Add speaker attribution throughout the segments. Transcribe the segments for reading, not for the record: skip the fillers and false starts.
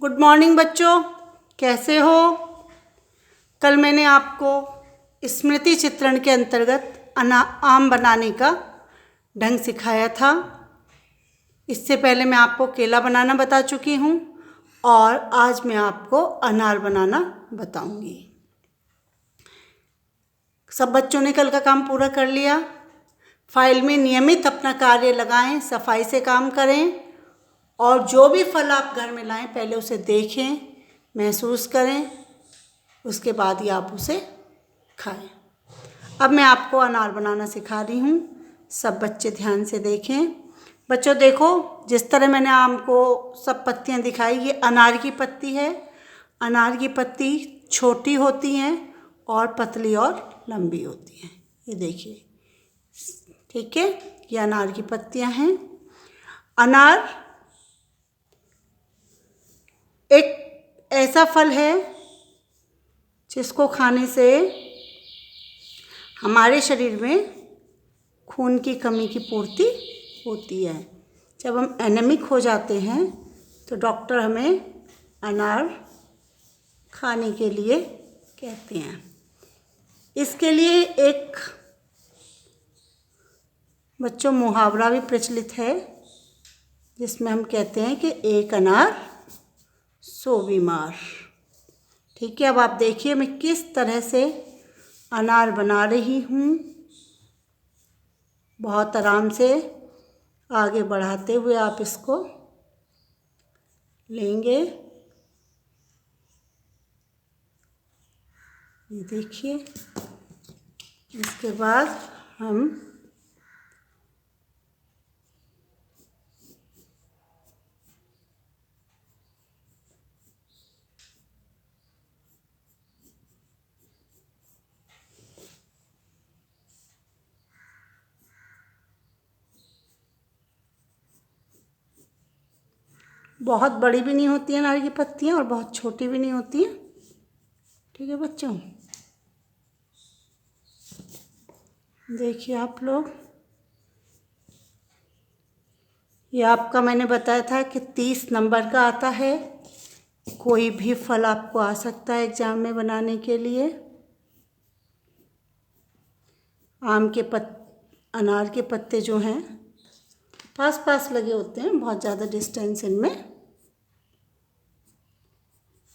Speaker 1: Good morning बच्चों, कैसे हो। कल मैंने आपको स्मृति चित्रण के अंतर्गत आम बनाने का ढंग सिखाया था। इससे पहले मैं आपको केला बनाना बता चुकी हूँ और आज मैं आपको अनार बनाना बताऊँगी। सब बच्चों ने कल का काम पूरा कर लिया। फाइल में नियमित अपना कार्य लगाएं, सफाई से काम करें और जो भी फल आप घर में लाएं पहले उसे देखें, महसूस करें, उसके बाद ही आप उसे खाएं। अब मैं आपको अनार बनाना सिखा रही हूँ। सब बच्चे ध्यान से देखें। बच्चों देखो, जिस तरह मैंने आम को सब पत्तियाँ दिखाई, ये अनार की पत्ती है। अनार की पत्ती छोटी होती हैं और पतली और लंबी होती हैं। ये देखिए, ठीक है, ये अनार की पत्तियाँ हैं। अनार एक ऐसा फल है जिसको खाने से हमारे शरीर में खून की कमी की पूर्ति होती है। जब हम एनीमिक हो जाते हैं तो डॉक्टर हमें अनार खाने के लिए कहते हैं। इसके लिए एक बच्चों मुहावरा भी प्रचलित है, जिसमें हम कहते हैं कि एक अनार सो बीमार। ठीक है, अब आप देखिए मैं किस तरह से अनार बना रही हूँ। बहुत आराम से आगे बढ़ाते हुए आप इसको लेंगे। ये देखिए, इसके बाद हम बहुत बड़ी भी नहीं होती है अनार की पत्तियाँ और बहुत छोटी भी नहीं होती हैं। ठीक है बच्चों, देखिए आप लोग, ये आपका मैंने बताया था कि 30 नंबर का आता है। कोई भी फल आपको आ सकता है एग्जाम में बनाने के लिए। अनार के पत्ते जो हैं पास पास लगे होते हैं, बहुत ज़्यादा डिस्टेंस इनमें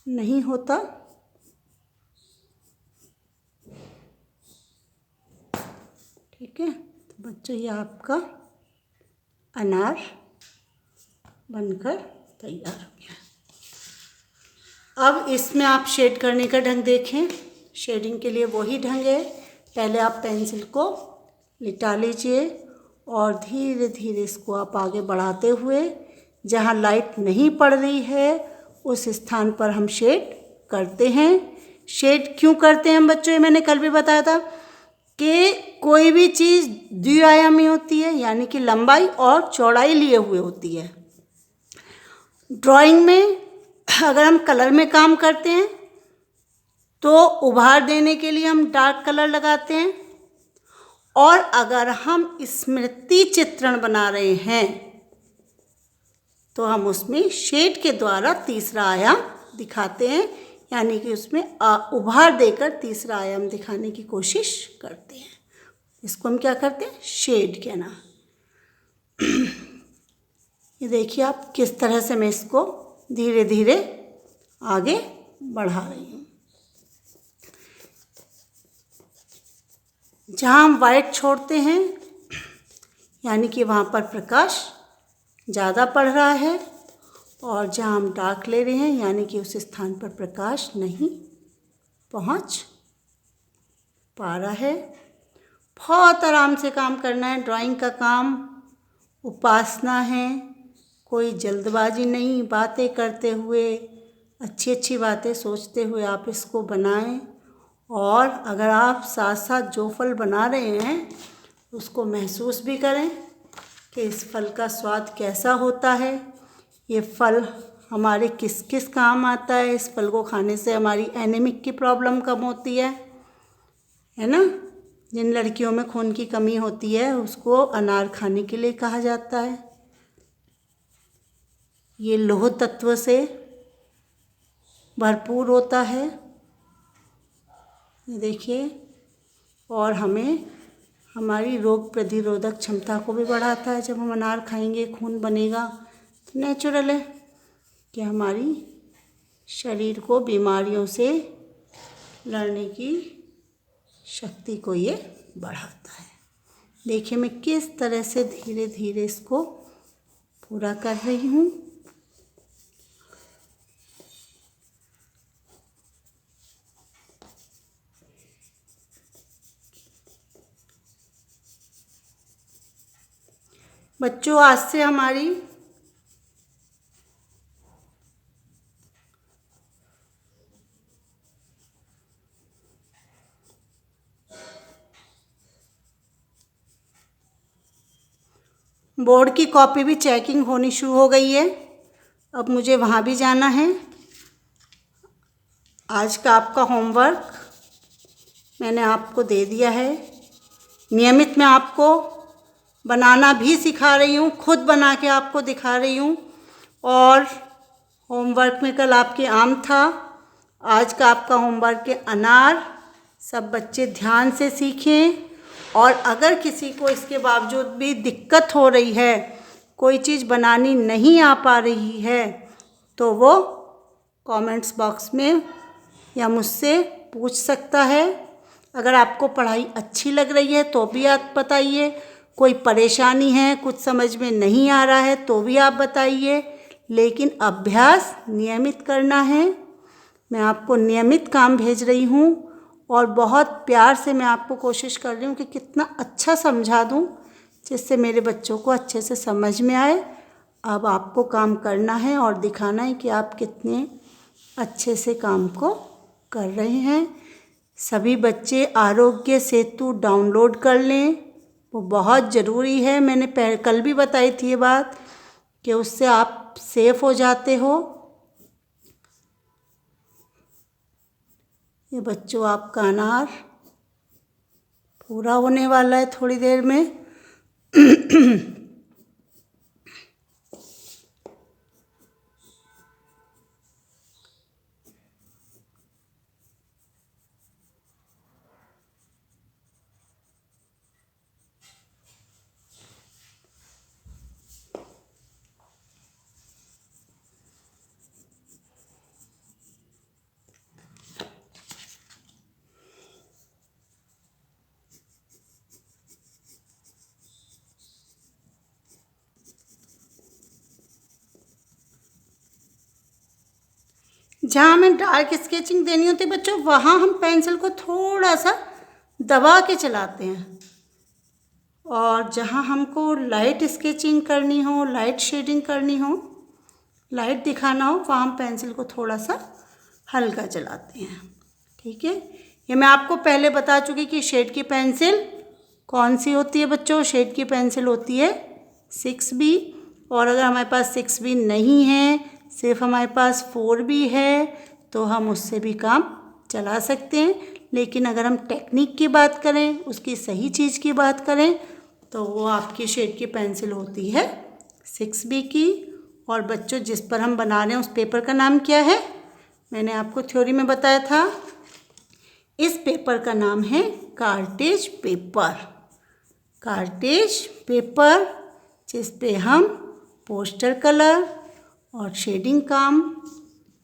Speaker 1: नहीं होता। ठीक है, तो बच्चों ये आपका अनार बनकर तैयार हो गया। अब इसमें आप शेड करने का ढंग देखें। शेडिंग के लिए वही ढंग है, पहले आप पेंसिल को लिटा लीजिए और धीरे धीरे इसको आप आगे बढ़ाते हुए जहाँ लाइट नहीं पड़ रही है उस स्थान पर हम शेड करते हैं। शेड क्यों करते हैं हम बच्चों, ये मैंने कल भी बताया था कि कोई भी चीज़ द्विआयामी होती है, यानी कि लंबाई और चौड़ाई लिए हुए होती है। ड्राइंग में अगर हम कलर में काम करते हैं तो उभार देने के लिए हम डार्क कलर लगाते हैं, और अगर हम स्मृति चित्रण बना रहे हैं तो हम उसमें शेड के द्वारा तीसरा आयाम दिखाते हैं, यानी कि उसमें उभार देकर तीसरा आयाम दिखाने की कोशिश करते हैं। इसको हम क्या करते हैं, शेड कहना। ये देखिए आप किस तरह से मैं इसको धीरे धीरे आगे बढ़ा रही हूँ। जहाँ हम वाइट छोड़ते हैं यानी कि वहाँ पर प्रकाश ज़्यादा पड़ रहा है, और जहाँ हम डार्क ले रहे हैं यानी कि उस स्थान पर प्रकाश नहीं पहुँच पा रहा है। बहुत आराम से काम करना है। ड्राइंग का काम उपासना है, कोई जल्दबाजी नहीं। बातें करते हुए, अच्छी अच्छी बातें सोचते हुए आप इसको बनाएं, और अगर आप साथ साथ जो फल बना रहे हैं उसको महसूस भी करें कि इस फल का स्वाद कैसा होता है, ये फल हमारे किस किस काम आता है। इस फल को खाने से हमारी एनीमिक की प्रॉब्लम कम होती है ना। जिन लड़कियों में खून की कमी होती है उसको अनार खाने के लिए कहा जाता है। ये लौह तत्व से भरपूर होता है, ये देखिए, और हमें हमारी रोग प्रतिरोधक क्षमता को भी बढ़ाता है। जब हम अनार खाएंगे खून बनेगा, तो नेचुरल है कि हमारी शरीर को बीमारियों से लड़ने की शक्ति को ये बढ़ाता है। देखिए मैं किस तरह से धीरे धीरे इसको पूरा कर रही हूँ। बच्चों आज से हमारी बोर्ड की कॉपी भी चेकिंग होनी शुरू हो गई है। अब मुझे वहाँ भी जाना है। आज का आपका होमवर्क मैंने आपको दे दिया है। नियमित मैं आपको बनाना भी सिखा रही हूँ, खुद बना के आपको दिखा रही हूँ। और होमवर्क में कल आपके आम था, आज का आपका होमवर्क है अनार। सब बच्चे ध्यान से सीखें। और अगर किसी को इसके बावजूद भी दिक्कत हो रही है, कोई चीज़ बनानी नहीं आ पा रही है, तो वो कमेंट्स बॉक्स में या मुझसे पूछ सकता है। अगर आपको पढ़ाई अच्छी लग रही है तो भी आप बताइए, कोई परेशानी है, कुछ समझ में नहीं आ रहा है तो भी आप बताइए, लेकिन अभ्यास नियमित करना है। मैं आपको नियमित काम भेज रही हूँ और बहुत प्यार से मैं आपको कोशिश कर रही हूँ कि कितना अच्छा समझा दूँ जिससे मेरे बच्चों को अच्छे से समझ में आए। अब आपको काम करना है और दिखाना है कि आप कितने अच्छे से काम को कर रहे हैं। सभी बच्चे आरोग्य सेतु डाउनलोड कर लें, वो बहुत ज़रूरी है। मैंने कल भी बताई थी ये बात कि उससे आप सेफ हो जाते हो। ये बच्चों आपका अनार पूरा होने वाला है थोड़ी देर में। जहाँ हमें डार्क स्केचिंग देनी होती है बच्चों, वहाँ हम पेंसिल को थोड़ा सा दबा के चलाते हैं। और जहाँ हमको लाइट स्केचिंग करनी हो, लाइट शेडिंग करनी हो, लाइट दिखाना हो, वहाँ हम पेंसिल को थोड़ा सा हल्का चलाते हैं। ठीक है, ये मैं आपको पहले बता चुकी कि शेड की पेंसिल कौन सी होती है बच्चों। शेड की पेंसिल होती है 6B। और अगर हमारे पास 6B नहीं है, सिर्फ हमारे पास 4B है, तो हम उससे भी काम चला सकते हैं। लेकिन अगर हम टेक्निक की बात करें, उसकी सही चीज़ की बात करें, तो वो आपकी शेड की पेंसिल होती है 6B की। और बच्चों जिस पर हम बना रहे हैं उस पेपर का नाम क्या है, मैंने आपको थ्योरी में बताया था। इस पेपर का नाम है कार्टेज पेपर। कार्टेज पेपर, जिस पे हम पोस्टर कलर और शेडिंग काम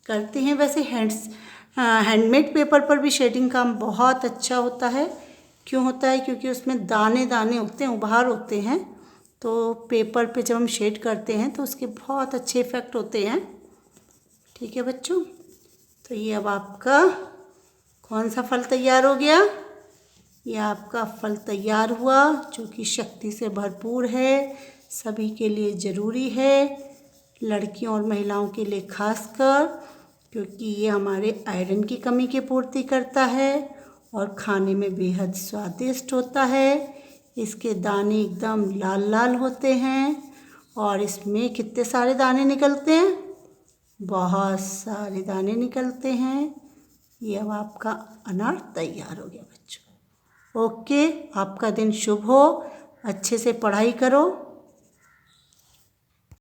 Speaker 1: करते हैं। वैसे हैंडमेड पेपर पर भी शेडिंग काम बहुत अच्छा होता है। क्यों होता है? क्योंकि उसमें दाने दाने होते हैं, उभार होते हैं, तो पेपर पे जब हम शेड करते हैं तो उसके बहुत अच्छे इफ़ेक्ट होते हैं। ठीक है बच्चों, तो ये अब आपका कौन सा फल तैयार हो गया? ये आपका फल तैयार हुआ जो कि शक्ति से भरपूर है, सभी के लिए ज़रूरी है, लड़कियों और महिलाओं के लिए खासकर, क्योंकि ये हमारे आयरन की कमी की पूर्ति करता है और खाने में बेहद स्वादिष्ट होता है। इसके दाने एकदम लाल लाल होते हैं और इसमें कितने सारे दाने निकलते हैं, बहुत सारे दाने निकलते हैं। ये अब आपका अनार तैयार हो गया बच्चों। ओके, आपका दिन शुभ हो, अच्छे से पढ़ाई करो।